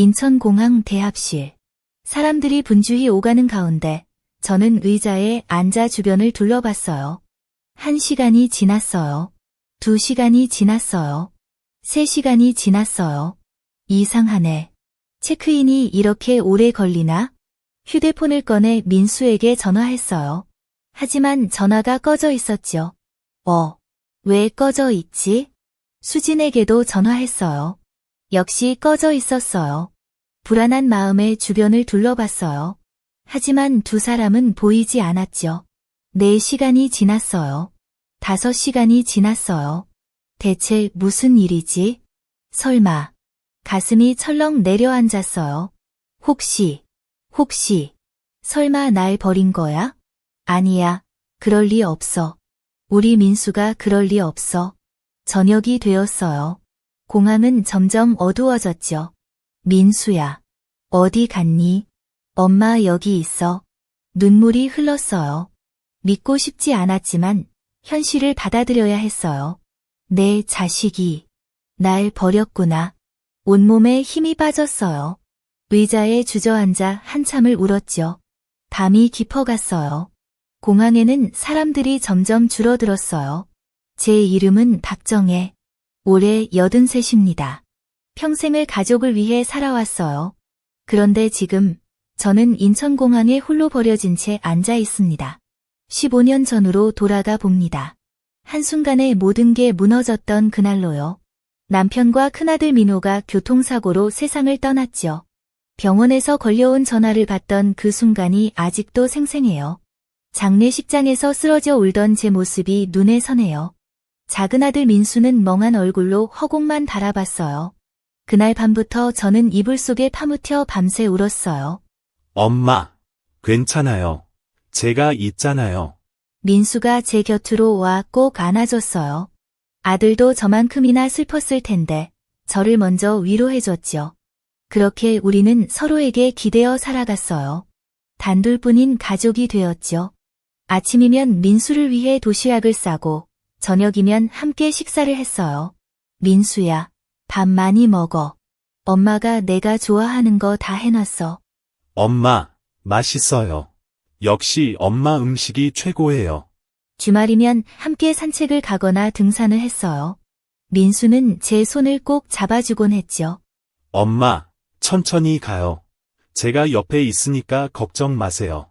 인천공항 대합실. 사람들이 분주히 오가는 가운데 저는 의자에 앉아 주변을 둘러봤어요. 1시간이 지났어요. 2시간이 지났어요. 3시간이 지났어요. 이상하네. 체크인이 이렇게 오래 걸리나? 휴대폰을 꺼내 민수에게 전화했어요. 하지만 전화가 꺼져 있었죠. 왜 꺼져 있지? 수진에게도 전화했어요. 역시 꺼져 있었어요. 불안한 마음에 주변을 둘러봤어요. 하지만 두 사람은 보이지 않았죠. 4시간이 지났어요. 5시간이 지났어요. 대체 무슨 일이지? 설마. 가슴이 철렁 내려앉았어요. 혹시, 설마 날 버린 거야? 아니야, 그럴 리 없어. 우리 민수가 그럴 리 없어. 저녁이 되었어요. 공항은 점점 어두워졌죠. 민수야, 어디 갔니? 엄마 여기 있어. 눈물이 흘렀어요. 믿고 싶지 않았지만 현실을 받아들여야 했어요. 내 자식이 날 버렸구나. 온몸에 힘이 빠졌어요. 의자에 주저앉아 한참을 울었죠. 밤이 깊어갔어요. 공항에는 사람들이 점점 줄어들었어요. 제 이름은 박정혜. 올해 83입니다. 평생을 가족을 위해 살아왔어요. 그런데 지금 저는 인천공항에 홀로 버려진 채 앉아 있습니다. 15년 전으로 돌아가 봅니다. 한순간에 모든 게 무너졌던 그날로요. 남편과 큰아들 민호가 교통사고로 세상을 떠났죠. 병원에서 걸려온 전화를 받던 그 순간이 아직도 생생해요. 장례식장에서 쓰러져 울던 제 모습이 눈에 선해요. 작은 아들 민수는 멍한 얼굴로 허공만 바라봤어요. 그날 밤부터 저는 이불 속에 파묻혀 밤새 울었어요. 엄마, 괜찮아요. 제가 있잖아요. 민수가 제 곁으로 와 꼭 안아줬어요. 아들도 저만큼이나 슬펐을 텐데 저를 먼저 위로해줬죠. 그렇게 우리는 서로에게 기대어 살아갔어요. 단둘뿐인 가족이 되었죠. 아침이면 민수를 위해 도시락을 싸고 저녁이면 함께 식사를 했어요. 민수야, 밥 많이 먹어. 엄마가 내가 좋아하는 거 다 해놨어. 엄마, 맛있어요. 역시 엄마 음식이 최고예요. 주말이면 함께 산책을 가거나 등산을 했어요. 민수는 제 손을 꼭 잡아주곤 했죠. 엄마, 천천히 가요. 제가 옆에 있으니까 걱정 마세요.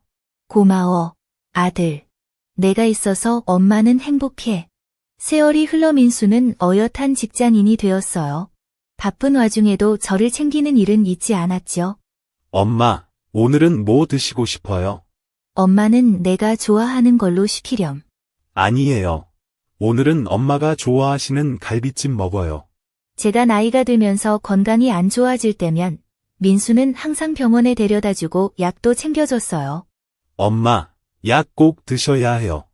고마워, 아들. 내가 있어서 엄마는 행복해. 세월이 흘러 민수는 어엿한 직장인이 되었어요. 바쁜 와중에도 저를 챙기는 일은 잊지 않았죠. 엄마, 오늘은 뭐 드시고 싶어요? 엄마는 내가 좋아하는 걸로 시키렴. 아니에요. 오늘은 엄마가 좋아하시는 갈비찜 먹어요. 제가 나이가 들면서 건강이 안 좋아질 때면 민수는 항상 병원에 데려다주고 약도 챙겨줬어요. 엄마, 약 꼭 드셔야 해요.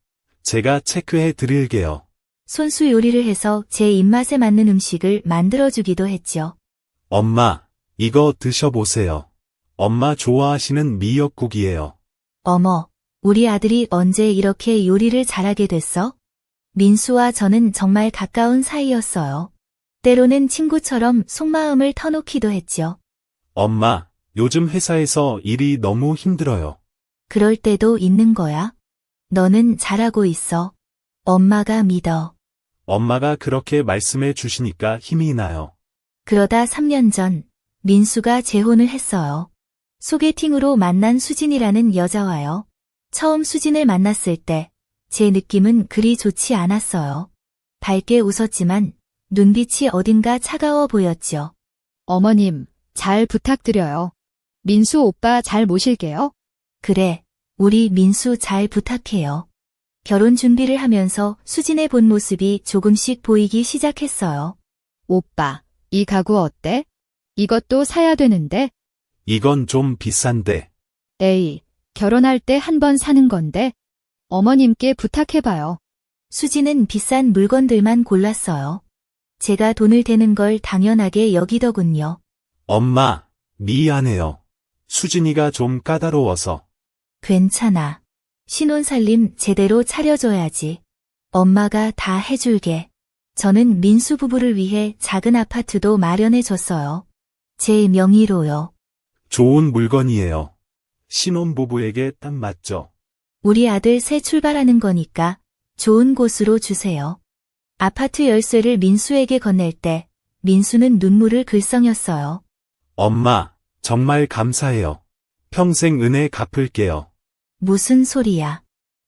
제가 체크해 드릴게요. 손수 요리를 해서 제 입맛에 맞는 음식을 만들어주기도 했죠. 엄마, 이거 드셔보세요. 엄마 좋아하시는 미역국이에요. 어머, 우리 아들이 언제 이렇게 요리를 잘하게 됐어? 민수와 저는 정말 가까운 사이였어요. 때로는 친구처럼 속마음을 터놓기도 했죠. 엄마, 요즘 회사에서 일이 너무 힘들어요. 그럴 때도 있는 거야. 너는 잘하고 있어. 엄마가 믿어. 엄마가 그렇게 말씀해 주시니까 힘이 나요. 그러다 3년 전 민수가 재혼을 했어요. 소개팅으로 만난 수진이라는 여자와요. 처음 수진을 만났을 때 제 느낌은 그리 좋지 않았어요. 밝게 웃었지만 눈빛이 어딘가 차가워 보였죠. 어머님, 잘 부탁드려요. 민수 오빠 잘 모실게요. 그래, 우리 민수 잘 부탁해요. 결혼 준비를 하면서 수진의 본 모습이 조금씩 보이기 시작했어요. 오빠, 이 가구 어때? 이것도 사야 되는데. 이건 좀 비싼데. 에이, 결혼할 때 한 번 사는 건데. 어머님께 부탁해봐요. 수진은 비싼 물건들만 골랐어요. 제가 돈을 대는 걸 당연하게 여기더군요. 엄마, 미안해요. 수진이가 좀 까다로워서. 괜찮아. 신혼살림 제대로 차려줘야지. 엄마가 다 해줄게. 저는 민수 부부를 위해 작은 아파트도 마련해줬어요. 제 명의로요. 좋은 물건이에요. 신혼부부에게 딱 맞죠? 우리 아들 새 출발하는 거니까 좋은 곳으로 주세요. 아파트 열쇠를 민수에게 건넬 때 민수는 눈물을 글썽였어요. 엄마, 정말 감사해요. 평생 은혜 갚을게요. 무슨 소리야.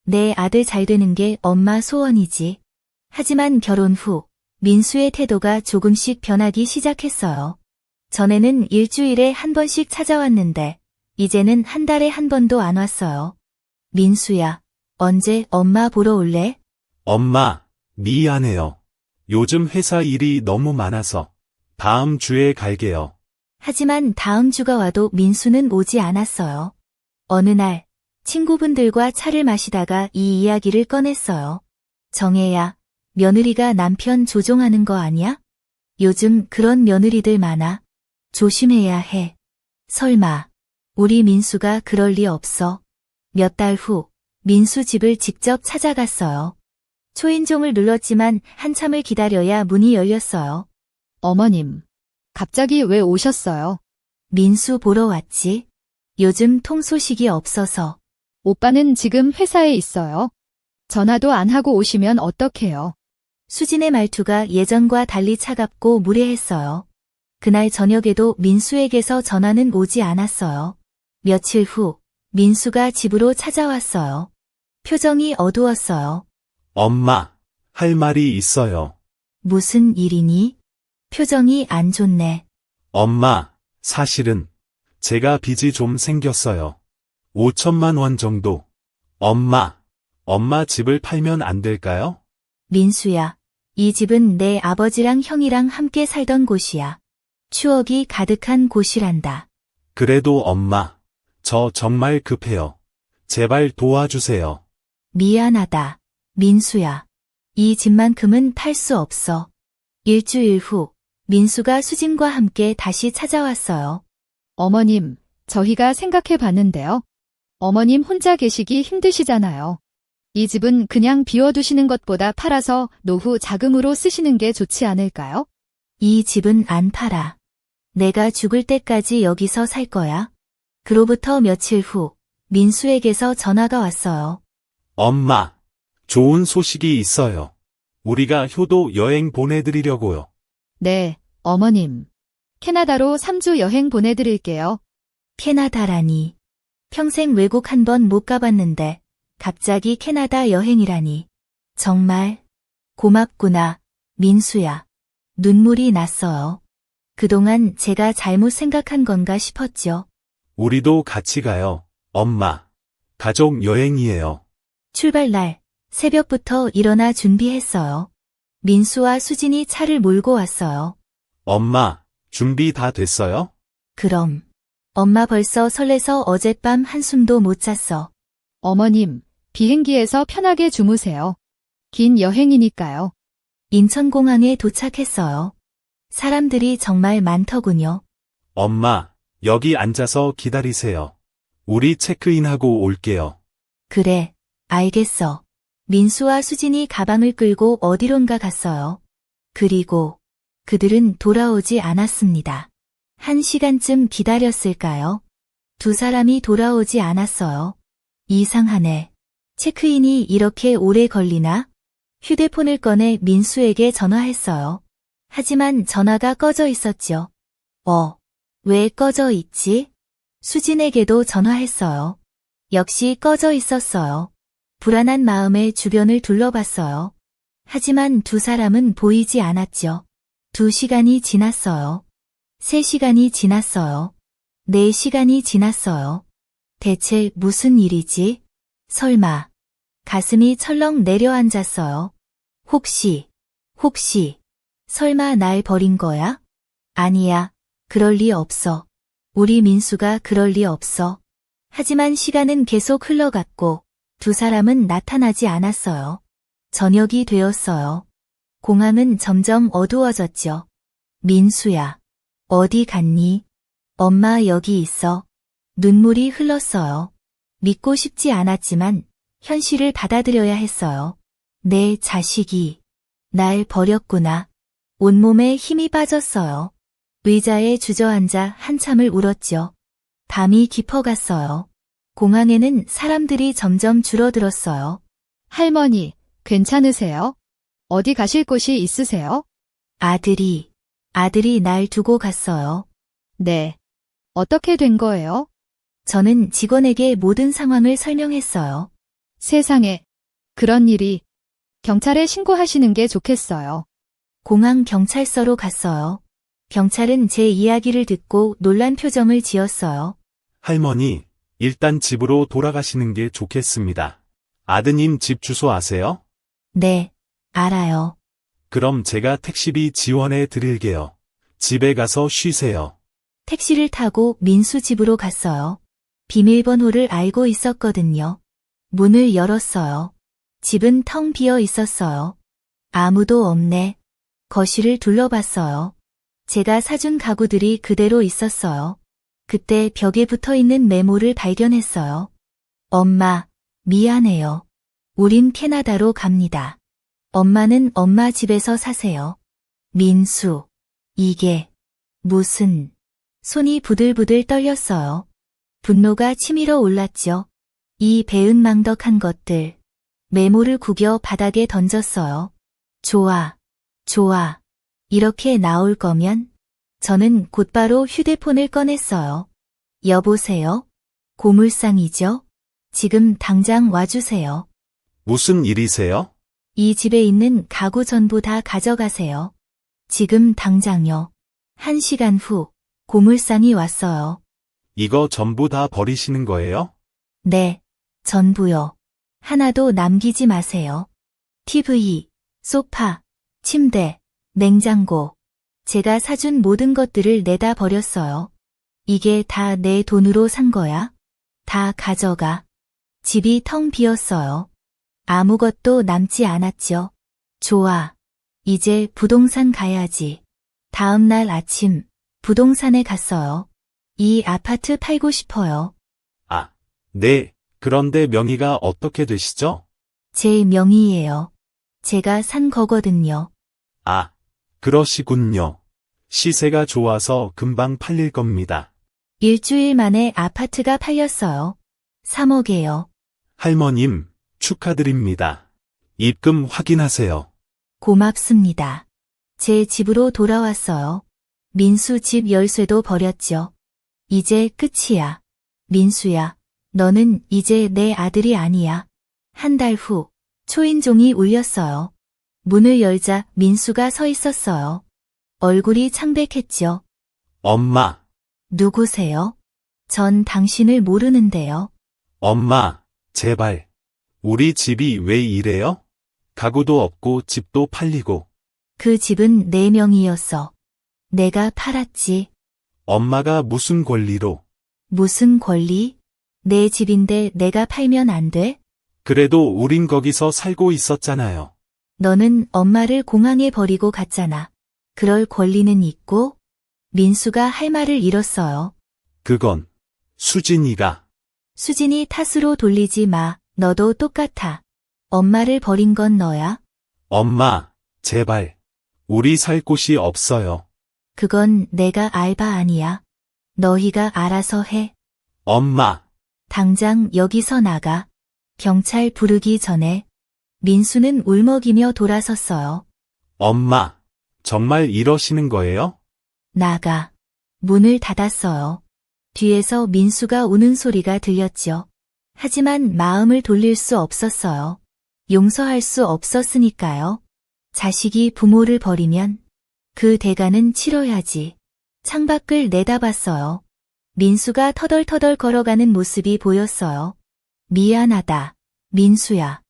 내 아들 잘 되는 게 엄마 소원이지. 하지만 결혼 후 민수의 태도가 조금씩 변하기 시작했어요. 전에는 일주일에 한 번씩 찾아왔는데 이제는 한 달에 한 번도 안 왔어요. 민수야, 언제 엄마 보러 올래? 엄마, 미안해요. 요즘 회사 일이 너무 많아서 다음 주에 갈게요. 하지만 다음 주가 와도 민수는 오지 않았어요. 어느 날 친구분들과 차를 마시다가 이 이야기를 꺼냈어요. 정혜야, 며느리가 남편 조종하는 거 아니야? 요즘 그런 며느리들 많아. 조심해야 해. 설마 우리 민수가 그럴 리 없어. 몇 달 후 민수 집을 직접 찾아갔어요. 초인종을 눌렀지만 한참을 기다려야 문이 열렸어요. 어머님, 갑자기 왜 오셨어요? 민수 보러 왔지. 요즘 통소식이 없어서. 오빠는 지금 회사에 있어요. 전화도 안 하고 오시면 어떡해요? 수진의 말투가 예전과 달리 차갑고 무례했어요. 그날 저녁에도 민수에게서 전화는 오지 않았어요. 며칠 후 민수가 집으로 찾아왔어요. 표정이 어두웠어요. 엄마, 할 말이 있어요. 무슨 일이니? 표정이 안 좋네. 엄마, 사실은 제가 빚이 좀 생겼어요. 5천만 원 정도. 엄마 집을 팔면 안 될까요? 민수야, 이 집은 내 아버지랑 형이랑 함께 살던 곳이야. 추억이 가득한 곳이란다. 그래도 엄마, 저 정말 급해요. 제발 도와주세요. 미안하다, 민수야. 이 집만큼은 팔 수 없어. 일주일 후 민수가 수진과 함께 다시 찾아왔어요. 어머님, 저희가 생각해 봤는데요. 어머님 혼자 계시기 힘드시잖아요. 이 집은 그냥 비워두시는 것보다 팔아서 노후 자금으로 쓰시는 게 좋지 않을까요? 이 집은 안 팔아. 내가 죽을 때까지 여기서 살 거야. 그로부터 며칠 후 민수에게서 전화가 왔어요. 엄마, 좋은 소식이 있어요. 우리가 효도 여행 보내드리려고요. 네, 어머님. 캐나다로 3주 여행 보내드릴게요. 캐나다라니. 평생 외국 한 번 못 가봤는데 갑자기 캐나다 여행이라니. 정말 고맙구나, 민수야. 눈물이 났어요. 그동안 제가 잘못 생각한 건가 싶었죠. 우리도 같이 가요, 엄마. 가족 여행이에요. 출발날 새벽부터 일어나 준비했어요. 민수와 수진이 차를 몰고 왔어요. 엄마, 준비 다 됐어요? 그럼. 엄마 벌써 설레서 어젯밤 한숨도 못 잤어. 어머님, 비행기에서 편하게 주무세요. 긴 여행이니까요. 인천공항에 도착했어요. 사람들이 정말 많더군요. 엄마, 여기 앉아서 기다리세요. 우리 체크인하고 올게요. 그래, 알겠어. 민수와 수진이 가방을 끌고 어디론가 갔어요. 그리고 그들은 돌아오지 않았습니다. 1시간쯤 기다렸을까요? 두 사람이 돌아오지 않았어요. 이상하네. 체크인이 이렇게 오래 걸리나? 휴대폰을 꺼내 민수에게 전화했어요. 하지만 전화가 꺼져 있었죠. 왜 꺼져 있지? 수진에게도 전화했어요. 역시 꺼져 있었어요. 불안한 마음에 주변을 둘러봤어요. 하지만 두 사람은 보이지 않았죠. 2시간이 지났어요. 3시간이 지났어요. 4시간이 지났어요. 대체 무슨 일이지? 설마. 가슴이 철렁 내려앉았어요. 혹시, 설마 날 버린 거야? 아니야, 그럴 리 없어. 우리 민수가 그럴 리 없어. 하지만 시간은 계속 흘러갔고, 두 사람은 나타나지 않았어요. 저녁이 되었어요. 공항은 점점 어두워졌죠. 민수야, 어디 갔니? 엄마 여기 있어. 눈물이 흘렀어요. 믿고 싶지 않았지만 현실을 받아들여야 했어요. 내 자식이 날 버렸구나. 온몸에 힘이 빠졌어요. 의자에 주저앉아 한참을 울었죠. 밤이 깊어갔어요. 공항에는 사람들이 점점 줄어들었어요. 할머니, 괜찮으세요? 어디 가실 곳이 있으세요? 아들이 날 두고 갔어요. 네. 어떻게 된 거예요? 저는 직원에게 모든 상황을 설명했어요. 세상에. 그런 일이. 경찰에 신고하시는 게 좋겠어요. 공항 경찰서로 갔어요. 경찰은 제 이야기를 듣고 놀란 표정을 지었어요. 할머니, 일단 집으로 돌아가시는 게 좋겠습니다. 아드님 집 주소 아세요? 네, 알아요. 그럼 제가 택시비 지원해 드릴게요. 집에 가서 쉬세요. 택시를 타고 민수 집으로 갔어요. 비밀번호를 알고 있었거든요. 문을 열었어요. 집은 텅 비어 있었어요. 아무도 없네. 거실을 둘러봤어요. 제가 사준 가구들이 그대로 있었어요. 그때 벽에 붙어 있는 메모를 발견했어요. 엄마, 미안해요. 우린 캐나다로 갑니다. 엄마는 엄마 집에서 사세요. 민수, 이게 무슨... 손이 부들부들 떨렸어요. 분노가 치밀어 올랐죠. 이 배은망덕한 것들. 메모를 구겨 바닥에 던졌어요. 좋아. 이렇게 나올 거면? 저는 곧바로 휴대폰을 꺼냈어요. 여보세요? 고물상이죠? 지금 당장 와주세요. 무슨 일이세요? 이 집에 있는 가구 전부 다 가져가세요. 지금 당장요. 1시간 후 고물상이 왔어요. 이거 전부 다 버리시는 거예요? 네, 전부요. 하나도 남기지 마세요. TV, 소파, 침대, 냉장고. 제가 사준 모든 것들을 내다 버렸어요. 이게 다 내 돈으로 산 거야? 다 가져가. 집이 텅 비었어요. 아무것도 남지 않았죠. 좋아. 이제 부동산 가야지. 다음 날 아침, 부동산에 갔어요. 이 아파트 팔고 싶어요. 아, 네. 그런데 명의가 어떻게 되시죠? 제 명의예요. 제가 산 거거든요. 아, 그러시군요. 시세가 좋아서 금방 팔릴 겁니다. 일주일 만에 아파트가 팔렸어요. 3억에요. 할머님, 축하드립니다. 입금 확인하세요. 고맙습니다. 제 집으로 돌아왔어요. 민수 집 열쇠도 버렸죠. 이제 끝이야. 민수야, 너는 이제 내 아들이 아니야. 한 달 후, 초인종이 울렸어요. 문을 열자 민수가 서 있었어요. 얼굴이 창백했죠. 엄마, 누구세요? 전 당신을 모르는데요. 엄마, 제발. 우리 집이 왜 이래요? 가구도 없고 집도 팔리고. 그 집은 내 명의였어. 내가 팔았지. 엄마가 무슨 권리로? 무슨 권리? 내 집인데 내가 팔면 안 돼? 그래도 우린 거기서 살고 있었잖아요. 너는 엄마를 공항에 버리고 갔잖아. 그럴 권리는 있고? 민수가 할 말을 잃었어요. 그건 수진이가. 수진이 탓으로 돌리지 마. 너도 똑같아. 엄마를 버린 건 너야? 엄마, 제발. 우리 살 곳이 없어요. 그건 내가 알바 아니야. 너희가 알아서 해. 엄마, 당장 여기서 나가. 경찰 부르기 전에. 민수는 울먹이며 돌아섰어요. 엄마, 정말 이러시는 거예요? 나가. 문을 닫았어요. 뒤에서 민수가 우는 소리가 들렸죠. 하지만 마음을 돌릴 수 없었어요. 용서할 수 없었으니까요. 자식이 부모를 버리면 그 대가는 치러야지. 창밖을 내다봤어요. 민수가 터덜터덜 걸어가는 모습이 보였어요. 미안하다, 민수야.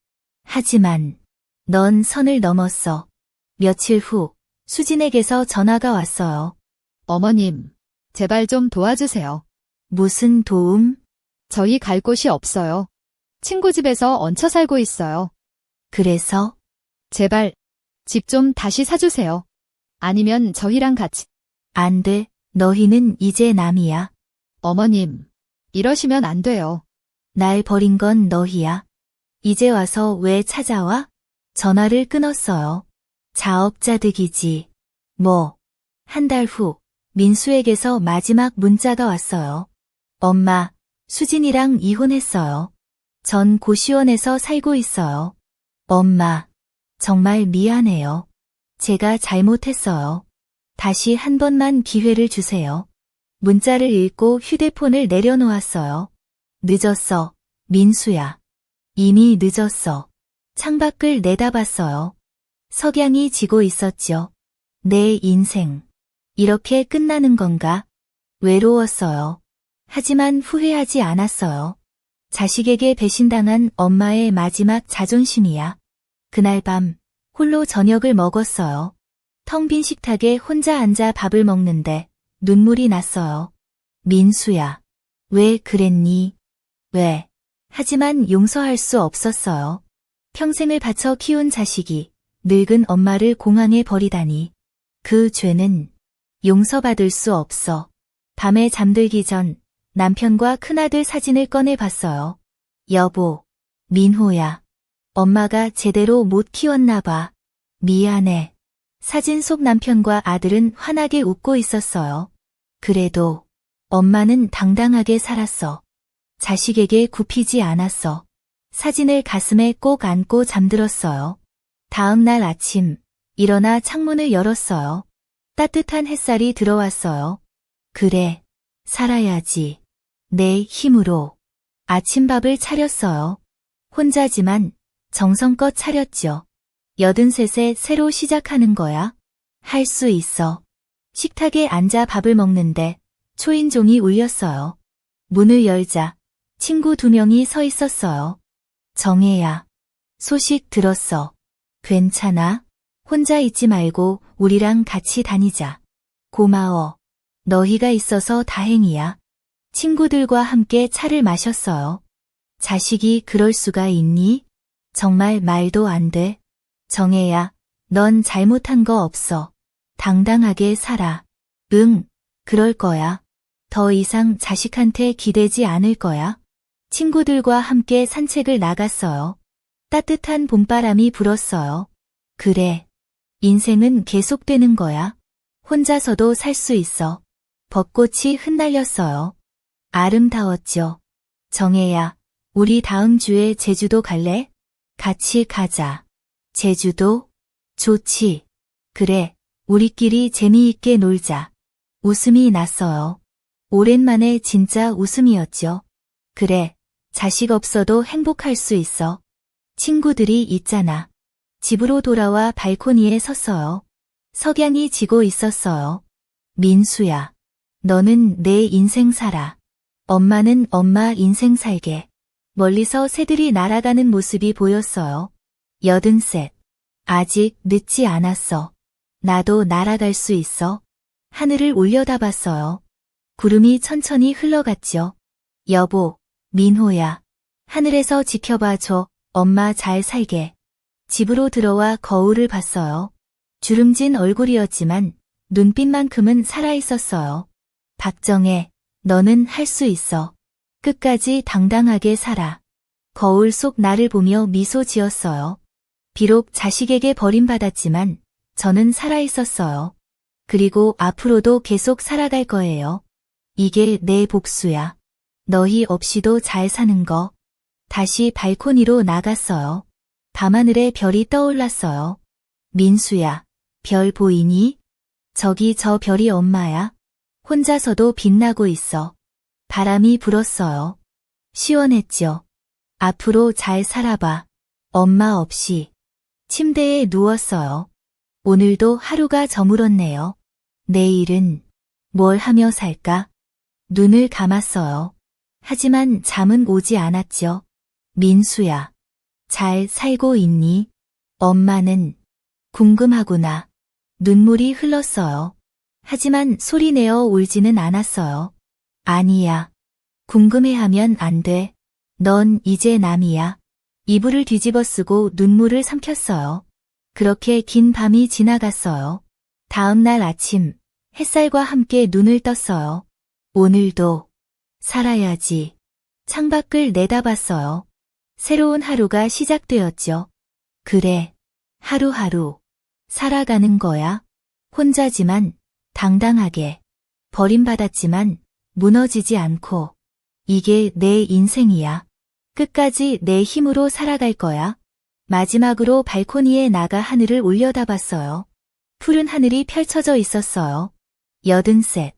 하지만 넌 선을 넘었어. 며칠 후 수진에게서 전화가 왔어요. 어머님, 제발 좀 도와주세요. 무슨 도움? 저희 갈 곳이 없어요. 친구 집에서 얹혀 살고 있어요. 그래서? 제발, 집 좀 다시 사주세요. 아니면 저희랑 같이. 안 돼. 너희는 이제 남이야. 어머님, 이러시면 안 돼요. 날 버린 건 너희야. 이제 와서 왜 찾아와? 전화를 끊었어요. 자업자득이지. 뭐. 한 달 후, 민수에게서 마지막 문자가 왔어요. 엄마, 수진이랑 이혼했어요. 전 고시원에서 살고 있어요. 엄마, 정말 미안해요. 제가 잘못했어요. 다시 한 번만 기회를 주세요. 문자를 읽고 휴대폰을 내려놓았어요. 늦었어, 민수야. 이미 늦었어. 창밖을 내다봤어요. 석양이 지고 있었죠. 내 인생. 이렇게 끝나는 건가? 외로웠어요. 하지만 후회하지 않았어요. 자식에게 배신당한 엄마의 마지막 자존심이야. 그날 밤, 홀로 저녁을 먹었어요. 텅 빈 식탁에 혼자 앉아 밥을 먹는데 눈물이 났어요. 민수야, 왜 그랬니? 왜? 하지만 용서할 수 없었어요. 평생을 바쳐 키운 자식이 늙은 엄마를 공항에 버리다니. 그 죄는 용서받을 수 없어. 밤에 잠들기 전 남편과 큰아들 사진을 꺼내 봤어요. 여보, 민호야. 엄마가 제대로 못 키웠나 봐. 미안해. 사진 속 남편과 아들은 환하게 웃고 있었어요. 그래도 엄마는 당당하게 살았어. 자식에게 굽히지 않았어. 사진을 가슴에 꼭 안고 잠들었어요. 다음 날 아침, 일어나 창문을 열었어요. 따뜻한 햇살이 들어왔어요. 그래, 살아야지. 내 힘으로. 아침밥을 차렸어요. 혼자지만 정성껏 차렸죠. 83세 새로 시작하는 거야. 할 수 있어. 식탁에 앉아 밥을 먹는데 초인종이 울렸어요. 문을 열자 친구 2명이 서 있었어요. 정혜야. 소식 들었어. 괜찮아? 혼자 있지 말고 우리랑 같이 다니자. 고마워. 너희가 있어서 다행이야. 친구들과 함께 차를 마셨어요. 자식이 그럴 수가 있니? 정말 말도 안 돼. 정혜야, 넌 잘못한 거 없어. 당당하게 살아. 응, 그럴 거야. 더 이상 자식한테 기대지 않을 거야. 친구들과 함께 산책을 나갔어요. 따뜻한 봄바람이 불었어요. 그래. 인생은 계속되는 거야. 혼자서도 살 수 있어. 벚꽃이 흩날렸어요. 아름다웠죠. 정혜야, 우리 다음 주에 제주도 갈래? 같이 가자. 제주도? 좋지. 그래, 우리끼리 재미있게 놀자. 웃음이 났어요. 오랜만에 진짜 웃음이었죠. 그래, 자식 없어도 행복할 수 있어. 친구들이 있잖아. 집으로 돌아와 발코니에 섰어요. 석양이 지고 있었어요. 민수야, 너는 내 인생 살아. 엄마는 엄마 인생 살게. 멀리서 새들이 날아가는 모습이 보였어요. 83. 아직 늦지 않았어. 나도 날아갈 수 있어. 하늘을 올려다봤어요. 구름이 천천히 흘러갔죠. 여보, 민호야. 하늘에서 지켜봐줘. 엄마 잘 살게. 집으로 들어와 거울을 봤어요. 주름진 얼굴이었지만 눈빛만큼은 살아있었어요. 박정혜, 너는 할 수 있어. 끝까지 당당하게 살아. 거울 속 나를 보며 미소 지었어요. 비록 자식에게 버림받았지만 저는 살아있었어요. 그리고 앞으로도 계속 살아갈 거예요. 이게 내 복수야. 너희 없이도 잘 사는 거. 다시 발코니로 나갔어요. 밤하늘에 별이 떠올랐어요. 민수야, 별 보이니? 저기 저 별이 엄마야. 혼자서도 빛나고 있어. 바람이 불었어요. 시원했죠. 앞으로 잘 살아봐. 엄마 없이. 침대에 누웠어요. 오늘도 하루가 저물었네요. 내일은 뭘 하며 살까? 눈을 감았어요. 하지만 잠은 오지 않았죠. 민수야, 잘 살고 있니? 엄마는 궁금하구나. 눈물이 흘렀어요. 하지만 소리내어 울지는 않았어요. 아니야. 궁금해하면 안 돼. 넌 이제 남이야. 이불을 뒤집어 쓰고 눈물을 삼켰어요. 그렇게 긴 밤이 지나갔어요. 다음 날 아침, 햇살과 함께 눈을 떴어요. 오늘도 살아야지. 창밖을 내다봤어요. 새로운 하루가 시작되었죠. 그래, 하루하루 살아가는 거야. 혼자지만 당당하게. 버림받았지만 무너지지 않고. 이게 내 인생이야. 끝까지 내 힘으로 살아갈 거야. 마지막으로 발코니에 나가 하늘을 올려다봤어요. 푸른 하늘이 펼쳐져 있었어요. 83.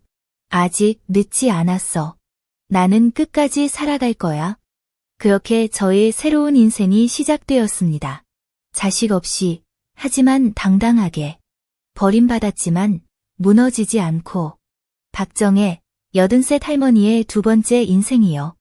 아직 늦지 않았어. 나는 끝까지 살아갈 거야. 그렇게 저의 새로운 인생이 시작되었습니다. 자식 없이, 하지만 당당하게. 버림받았지만 무너지지 않고. 박정혜, 83 할머니의 두 번째 인생이요.